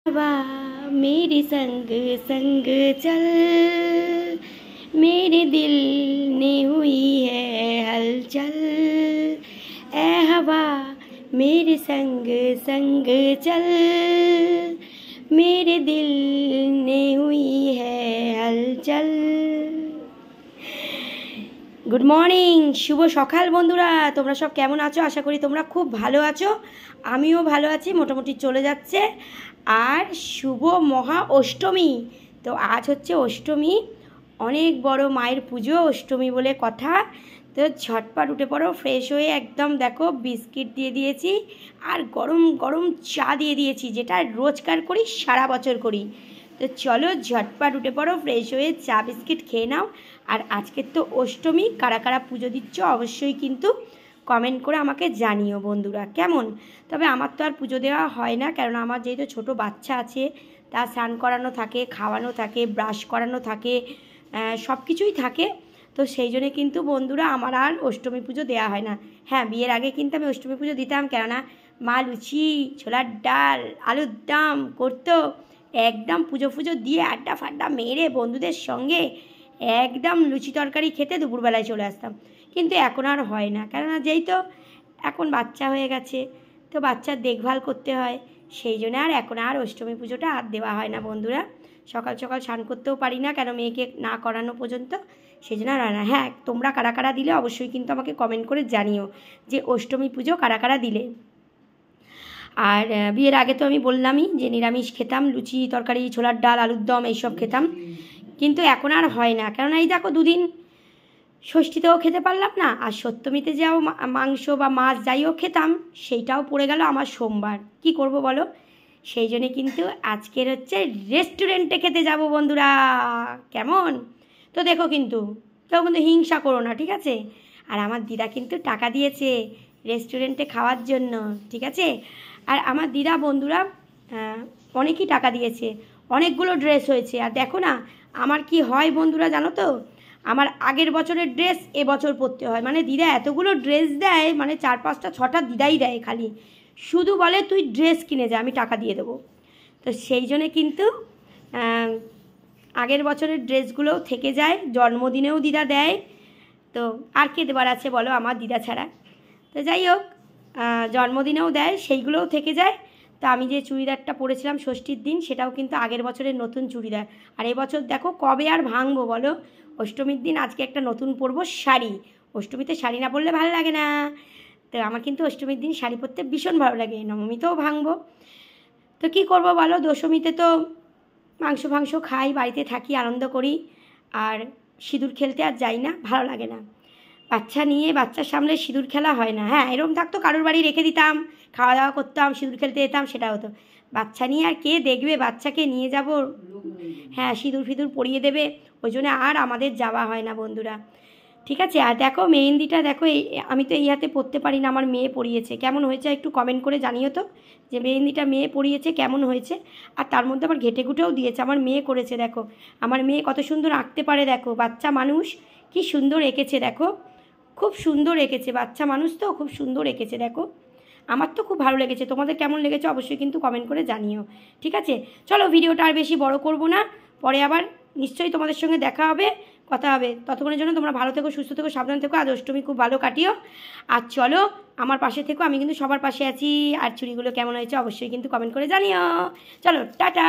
हवा मेरे संग संग चल, मेरे दिल ने हुई है हलचल। ए हवा मेरे संग संग चल, मेरे दिल ने हुई है हलचल। गुड मर्निंग, शुभ सकाल बंधुरा। তোমরা সব কেমন আছো? আশা করি তোমরা খুব ভালো আছো। আমিও ভালো আছি, মোটামুটি চলে যাচ্ছে। আর শুভ মহা অষ্টমী। তো আজ হচ্ছে অষ্টমী, অনেক বড় মায়ের পুজো, অষ্টমী বলে কথা। তো ঝটপট উঠে পড়ো, ফ্রেশ হয়ে একদম দেখো বিস্কিট দিয়ে দিয়েছি আর গরম গরম চা দিয়ে দিয়েছি, যেটা রোজকার করি, সারা বছর করি। তো চলো ঝটপট উঠে পড়ো, ফ্রেশ হয়ে চা বিস্কিট খেয়ে নাও। আর আজকের তো অষ্টমী, কারা কারা পুজো দিচ্ছ অবশ্যই কিন্তু কমেন্ট করে আমাকে জানিও বন্ধুরা, কেমন? তবে আমার তো আর পুজো দেওয়া হয় না, কারণ আমার যেহেতু ছোটো বাচ্চা আছে, তার স্নান করানো থাকে, খাওয়ানো থাকে, ব্রাশ করানো থাকে, সব কিছুই থাকে। তো সেই জন্যে কিন্তু বন্ধুরা আমার আর অষ্টমী পুজো দেওয়া হয় না। হ্যাঁ, বিয়ের আগে কিন্তু আমি অষ্টমী পুজো দিতাম, কেননা মা লুচি, ছোলার ডাল, আলুর দম করতো। একদম পুজো ফুজো দিয়ে আড্ডা ফাড্ডা মেরে বন্ধুদের সঙ্গে একদম লুচি তরকারি খেতে দুপুরবেলায় চলে আসতাম। কিন্তু এখন আর হয় না, কেননা যেই তো এখন বাচ্চা হয়ে গেছে, তো বাচ্চার দেখভাল করতে হয়। সেই জন্য আর এখন আর অষ্টমী পুজোটা আর দেওয়া হয় না বন্ধুরা। সকাল সকাল স্নান করতেও পারি না, কেন মেয়েকে না করানো পর্যন্ত, সেই জন্য আর হয় না। হ্যাঁ, তোমরা কারা কারা দিলে অবশ্যই কিন্তু আমাকে কমেন্ট করে জানিও যে অষ্টমী পুজো কারা কারা দিলে। আর বিয়ের আগে তো আমি বললামই যে নিরামিষ খেতাম, লুচি তরকারি, ছোলার ডাল, আলুর দম এইসব খেতাম। কিন্তু এখন আর হয় না, কেননা এই দেখো দুদিন ষষ্ঠীতেও খেতে পারলাম না, আর সপ্তমীতে যাও মাংস বা মাছ যাই হোক খেতাম, সেইটাও পড়ে গেল আমার সোমবার। কি করব বলো? সেই জন্যে কিন্তু আজকের হচ্ছে রেস্টুরেন্টে খেতে যাব বন্ধুরা, কেমন? তো দেখো কিন্তু কেউ কিন্তু হিংসা করো না, ঠিক আছে? আর আমার দিদা কিন্তু টাকা দিয়েছে রেস্টুরেন্টে খাওয়ার জন্য, ঠিক আছে? আর আমার দিদা বন্ধুরা অনেকই টাকা দিয়েছে, অনেকগুলো ড্রেস হয়েছে। আর দেখো না আমার কি হয় বন্ধুরা, জানো তো? আমার আগের বছরের ড্রেস এবছর পরতে হয়। মানে দিদা এতগুলো ড্রেস দেয়, মানে 4-5টা 6টা দিদাই দেয়, খালি শুধু বলে তুই ড্রেস কিনে যা, আমি টাকা দিয়ে দেবো। তো সেই জন্যে কিন্তু আগের বছরের ড্রেসগুলোও থেকে যায়, জন্মদিনেও দিদা দেয়। তো আর কে দেবার আছে বলো আমার দিদা ছাড়া? তো যাই হোক, জন্মদিনেও দেয়, সেইগুলোও থেকে যায়। তো আমি যে চুড়িদারটা পরেছিলাম ষষ্ঠীর দিন, সেটাও কিন্তু আগের বছরের নতুন চুড়িদার। আর এবছর দেখো কবে আর ভাঙবো বলো? অষ্টমীর দিন আজকে একটা নতুন পরবো শাড়ি। অষ্টমীতে শাড়ি না পরলে ভালো লাগে না। তো আমার কিন্তু অষ্টমীর দিন শাড়ি পরতে ভীষণ ভালো লাগে, নবমীতেও ভাঙবো। তো কী করবো বলো? দশমীতে তো মাংস ফাংস খাই, বাড়িতে থাকি, আনন্দ করি। আর সিঁদুর খেলতে আর যাই না, ভালো লাগে না। বাচ্চা নিয়ে বাচ্চার সামনে সিঁদুর খেলা হয় না। হ্যাঁ, এরকম থাকতো কারোর বাড়ি রেখে দিতাম, খাওয়া দাওয়া করতাম, সিঁদুর খেলতে যেতাম, সেটা হতো। বাচ্চা নিয়ে আর কে দেখবে? বাচ্চাকে নিয়ে যাব, হ্যাঁ সিঁদুর ফিঁদুর পরিয়ে দেবে, ওই জন্য আর আমাদের যাওয়া হয় না বন্ধুরা, ঠিক আছে? আর দেখো মেহেন্দিটা দেখো, আমি তো এই হাতে পরতে পারি না, আমার মেয়ে পরিয়েছে। কেমন হয়েছে একটু কমেন্ট করে জানিও তো, যে মেহেন্দিটা মেয়ে পরিয়েছে কেমন হয়েছে। আর তার মধ্যে আবার ঘেটে ঘুটেও দিয়েছে, আমার মেয়ে করেছে। দেখো আমার মেয়ে কত সুন্দর আঁকতে পারে, দেখো বাচ্চা মানুষ কি সুন্দর এঁকেছে, দেখো খুব সুন্দর এঁকেছে, বাচ্চা মানুষ তো খুব সুন্দর এঁকেছে। দেখো আমার তো খুব ভালো লেগেছে, তোমাদের কেমন লেগেছে অবশ্যই কিন্তু কমেন্ট করে জানিও, ঠিক আছে? চলো ভিডিওটা আর বেশি বড় করব না, পরে আবার নিশ্চয়ই তোমাদের সঙ্গে দেখা হবে, কথা হবে। ততক্ষণের জন্য তোমরা ভালো থেকো, সুস্থ থেকো, সাবধান থেকো। আজ অষ্টমী খুব ভালো কাটিও। আর চলো আমার পাশে থেকো, আমি কিন্তু সবার পাশে আছি। আর চুড়িগুলো কেমন হয়েছে অবশ্যই কিন্তু কমেন্ট করে জানিও। চলো টাটা।